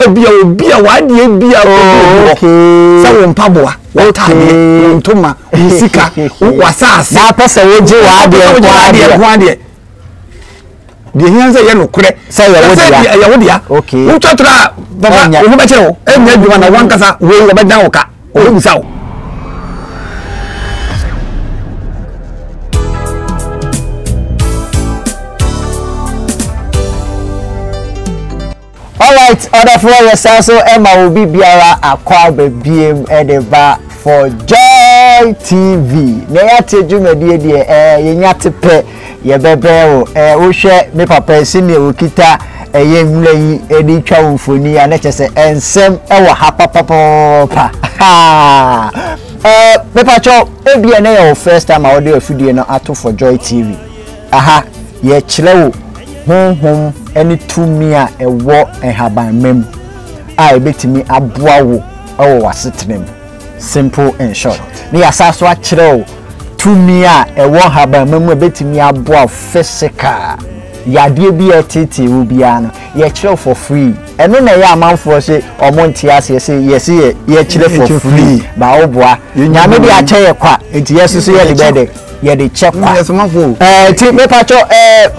bia obi a wade bia okay say won paboa wo tade ntoma sika wasase na pese woje wade de hian say ye no kure say ye wodia okay wo totra baba wo ba kire wo enya adwuma na wankasa wo ba dan wo ka wo bisa wo. Alright, other for yourself, so Emma will be biara akwa BM edeba for Joy TV. Neya tejume die yenya tepe ye bebe wo hwe me papa sini okita ye nwule yi edi twa mfoni ya nechese ensem ewo hapapapa. Me pacho ebia na your first time I audio video no ato for Joy TV. Aha, ye chilewo hom any tumi a ewo enhaban mem a ebetimi aboa wo ewo wasetenem simple and short ni asaso a kire tumi a ewo haban mem ebetimi aboa physical yade bi etiti wo bia no ye kire for free eno na ye amanfo se omonti ase se ye kire for free ba wo boa nyame bi a kye ye kwa enti yesusu ye de bede ye de check kwa ti me pacho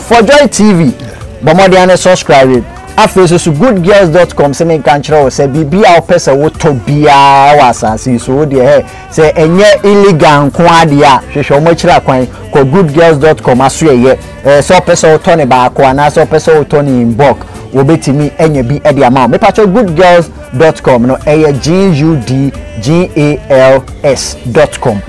for Joy TV bomodiane subscribe afreso so goodgirls.com se me kan kire wo se bibia wo pese wo to bia wasase so de he se enye illegal nko ade a hwehwe wo kire akwan ko goodgirls.com aso ye so pese wo to ne ba akwa na so pese wo to ne inbox wo betimi enye bi e de ama me pacho goodgirls.com no goodgals.com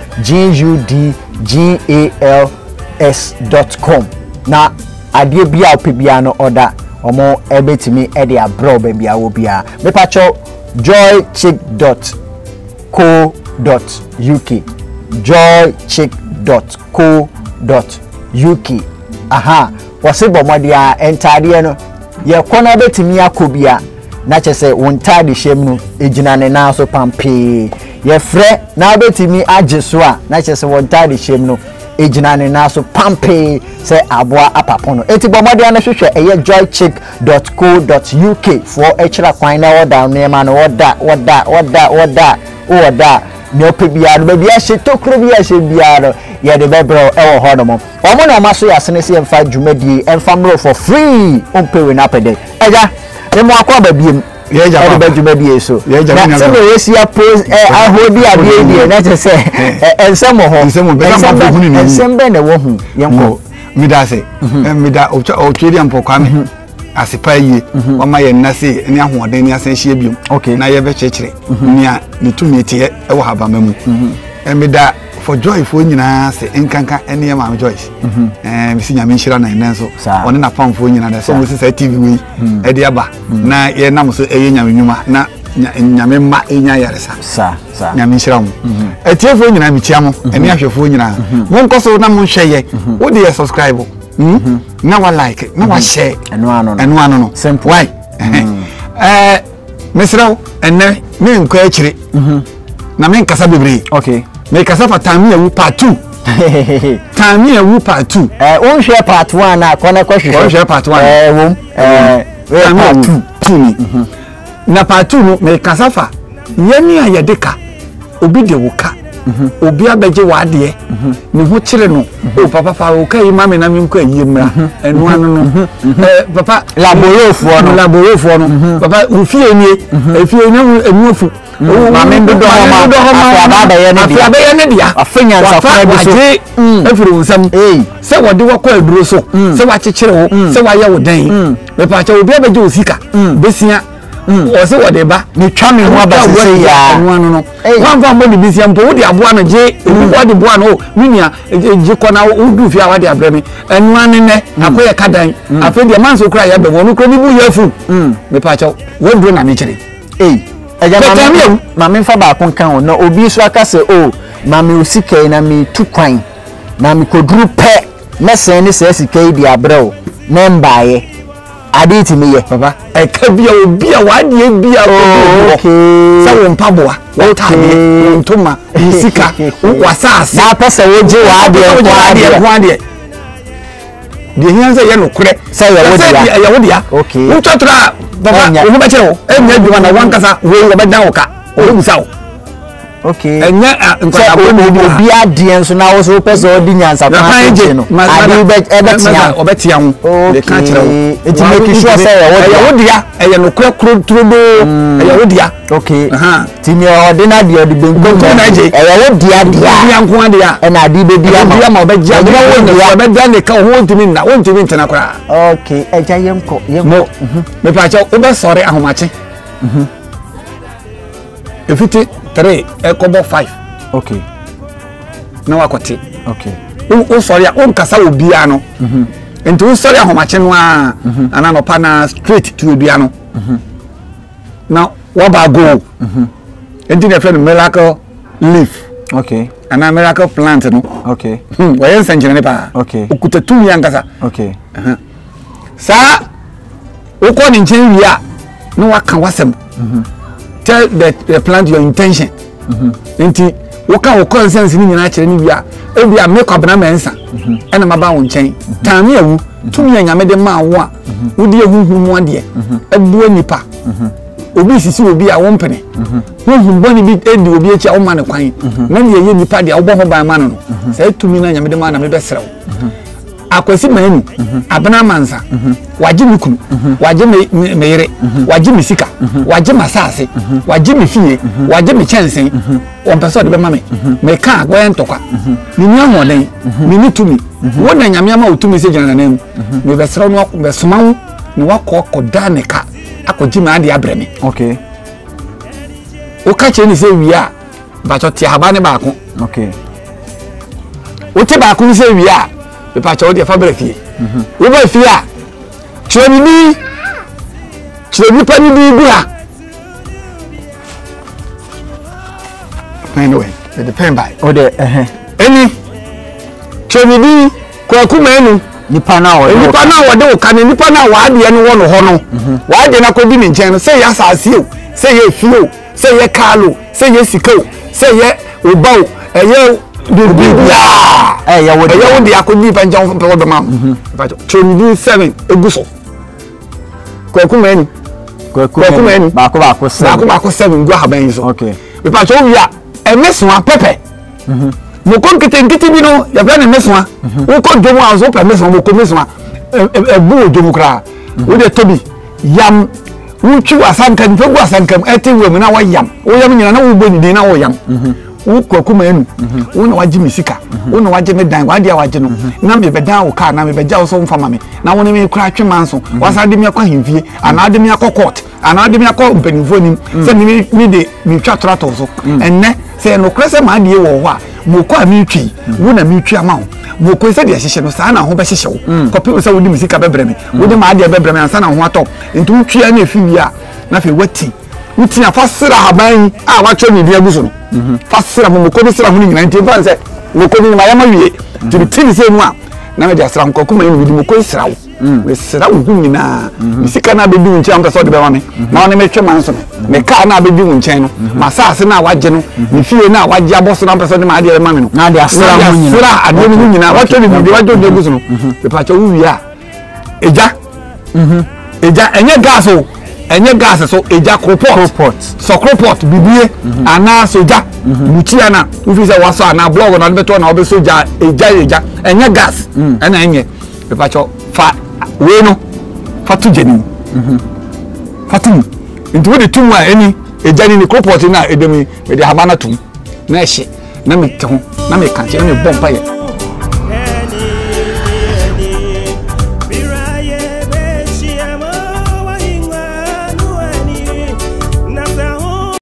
goodgals.com na adie bia opebia no order omo ebetimi e de abro ba bia wo bia me pacho joychick.co.uk joychick.co.uk aha wose bomodia entade no ye kona betimi akobia na chese wontade hjem no ejina ne na so pampe ye frɛ na betimi ageso a na chese wontade hjem no ejina ne na so pampe se aboa apapono enti bomode na hwehwe eye joychick.co.uk for extra kwan na order ne ma no order ne opebia no bia hye tokro bia hye bia no ye de bebro e wo hodo mo omo na maso ya sene se emfa dwumadi emfa mro for free ompewe na pede eja me mo akwa ba biem ye ja ba dwumadi so na se me wesi a pose ahodi ade die na te se ensem ho ensem be na wo hu yenko mi da se mi da o twedi ampo kwa me asipa yie o ma ye na se ni ahoden ni asan hie biom na ye be chekire ni a ni tumi tie e wo haba mamu mi da for Joy for nyina se enkanka ene ye ma Joyce mi si nyame nhira na enenso one na pamfo nyina da so mo se TV wi e de aba na ye nam so eye nyame nwuma na nyame ma enya yaresa sa nyame nhira mo etiefo nyina mi tia mo ene ahwefo nyina mo nkoso na mo hweye wo de subscribe na wa like na wa share enu ano no simple why mesrawo enne me nkwa akire na me nkasa bebre okay me kasa fa time ewu part 2 time ewu part 2 on share part 1 na kona kwa hwehwe on share part 1 wom part 2 na part 2 no me kasa fa yemi ayedeka obi de woka obi abeje wade ne ho kire no o papa fa wo kai mame na me nkwa yimra enu anu no papa laborofo no papa ufie nie efie nya enuofu mame ndo do ma afaba ye ne dia afanya nsafra bi so efuru nsam se wode wo kwa aduro so se wa kikire wo se wa ye wo dan me pa cha obi abeje osika besia o se wode ba ni twa me ho abasese ya enu anu no wanfa mo ni besia mpo wo de aboa no je wo de boa no minia je kona wo du fi awade abreme enu anu ne akoye kadan afa de manso kura ya be wo no kro ni bu yafu me pa cha wo duro na me kire eja mama fa ba kon kan no obi so aka se mama osike na me tu kwan na me koduru pe mesen ni se sike di abreo member ye aditi me ye baba e ka bia obi a wade bia okay sa wo mpaboa wo tade ntoma sika wasase na pese wo je wade de hian say ye no kure say ye wodia okay wo totra baba wo ba kire wo enya adwuma na wan kasa wo ba dan wo ka wo busa wo okay enya nkwata obi adie nso na wo so pese odi nyansa kwa no ade be ebetia obetia ho de ka kire wo eti make sure say ye wodia eye no kure kuro turodo eye wodia okay ti mi ordinary de odi benko na je eye wodia dia nko ade a na ade be dia ma obegya obegya ne ka ho ntimi na wo ntimi ntena kura okay eja yemko me pa cha obe sore ahomache efiti 3 ekobo 5 okay na wakote okay o sorry o nkasa obia no enti o sorry ahomache no a ana no pa na straight to obia no na waba go enti na friend miracle leaf okay ana miracle plant no okay wa yen sanjene ne pa okay okuta tu ya nkasa okay sa o ko ni nchen wi a no waka wasem tell the plant your intention enti woka wo conscience ni nyina kire ni bia e bia make up na mensa ena maba wo nchen tami awu tumi anyame de ma wo a wodi ehuhu mu ade e buo nipa obi sisi obi a wo mpene wo boni bi edi obi echi a wo ma ne kwan na ne ye nipa de a wo bo ho ban ma no sai tumi na anyame de ma na me besrew akwasi manu abana mansa waje mikunu waje meyere waje misika waje masase waje mifie waje michensen on person de be mame me ka agwa ntokwa ni nya hoden ni nitumi wona nyame ama utumi se jana nem me be sra no be somawo ni wakọ koda ne ka akoji ma ade abreme okay o ka che ni se wi a ba cho ti haba ne ba ko okay o ti ba ko se wi a be pa cho de fa bere fie wo ba fie a chwe bi pa ni bi gura anyway it depend by o de any chwe bi kwa kuma enu nipa na wo de ka ni nipa na wa de no wo no ho no wa de na ko bi ni nchen no say ya asase o say ye fie o say ye kalo say ye sikao say ye obaw eye bibia ya wodi akodi pa njan pe wodo ma pa chombi 7 eguso kwaku mani baako 7 ngu haban so okay be pa cho wi a emeswa pepe mo kon kete bi no ya bla na meswa wo ko domo aso pe meswa mo ko meswa ebu odomo kra wo de tobi yam wo twu asankan pe gu asankan ete wo na wa yam wo yam nyina na wo boni de na wo yam wo kwaku manu wo na waji misika wo na waji me dan wade a waji no na me bedan wo ka na me beja wo so mfama me na wo ne me kura atwemanso wasa de me akwa hemfie ana de me akwa court ana de me akwa mpanifo nim se me de me twa trato so enne se no krese ma de wo ho a mo kwa me twi wo na me twi ama wo mo ko se de hyehye no sa na ho be hyehye wo kopi se wo di misika bebre me wo de ma de bebre me ansa na ho atọ ntu twi na efi wi a na fe wati wuti afasira haban a wa twa me dia guso no fasira mo ko bi sira ho ni nyina nti fa se mo ko ni ma ya ma wie tiri se mu a na me dia sira nko kuma ni mo ko sira wo we sira wo hu nyina misika na be di nchi am pese de be ma me na one me twa man so me ka na be di nchi no ma saase na waje no ni fie na waje aboso na pese de ma ade ma me no na dia sira ho nyina sira ade mu nyina wa twa ni bi waje de guso no be pa cha wo wi a eja enye gas o enye gas so eja cropot so cropot bibie ana soja mutia na ufi se waso ana blog na beto na obe soja eja enye gas ena enye be pa cho fa we no fa tu jeni fatu nti we de tum a eni eja ni cropot na edemi we de habana tum na ehye na me te ho na me kanche na me bompa ye